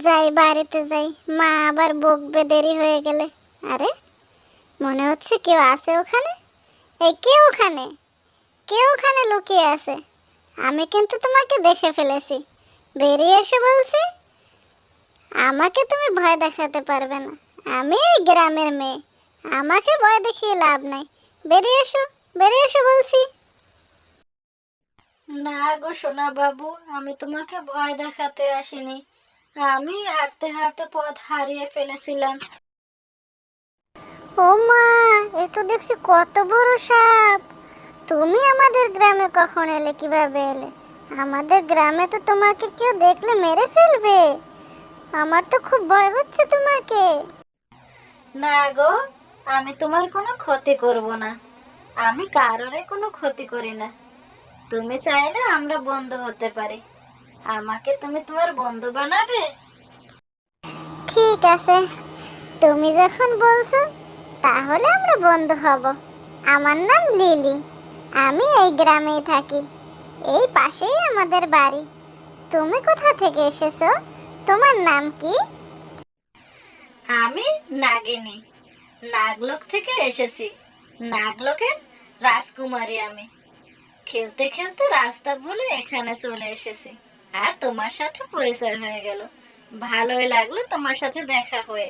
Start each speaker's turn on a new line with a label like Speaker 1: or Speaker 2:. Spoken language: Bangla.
Speaker 1: যাই বাড়িতে যাই, মা আবার বকবে দেরি হয়ে গেলে। আরে, মনে হচ্ছে কেউ আছে ওখানে। এই কে ওখানে? কে ওখানে লুকিয়ে আছে? আমি কিন্তু তোমাকে দেখে ফেলেছি, বেরিয়ে এসে বলছি। আমাকে তুমি ভয় দেখাতে পারবে না, আমি এই গ্রামের মেয়ে, আমাকে ভয় দেখিয়ে লাভ নাই। বেরিয়ে এসো, বেরিয়ে এসো বলছি।
Speaker 2: না গো সোনা বাবু, আমি তোমাকে ভয় দেখাতে আসিনি। আমি হাঁটতে হাঁটতে পথ হারিয়ে ফেলেছিলাম।
Speaker 1: ও মা, এ তো দেখছি কত বড় সাপ! তুমি আমাদের গ্রামে কখন এলে, কিভাবে এলে? আমাদের গ্রামে তো তোমাকে কেউ দেখলে মেরে ফেলবে। আমার তো খুব ভয় হচ্ছে তোমাকে।
Speaker 2: না গো, আমি তোমার কোনো ক্ষতি করব না। আমি কারোরই কোনো ক্ষতি করি না। তুমি চাইলে আমরা বন্ধু হতে পারি। আমাকে তুমি তোমার বন্ধু বানাবে?
Speaker 1: ঠিক আছে, তুমি যখন বলছো তাহলে আমরা বন্ধু হব। আমার নাম লিলি, আমি এই গ্রামেই থাকি, এই পাশেই আমাদের বাড়ি। তুমি কোথা থেকে এসেছো? তোমার নাম কি?
Speaker 2: আমি নাগিনী, নাগলোক থেকে এসেছি। নাগলোকের রাজকুমারী আমি। খেলতে খেলতে রাস্তা ভুলে এখানে চলে এসেছি, আর তোমার সাথে পরিচয় হয়ে গেল। ভালোই লাগলো তোমার সাথে দেখা হয়ে।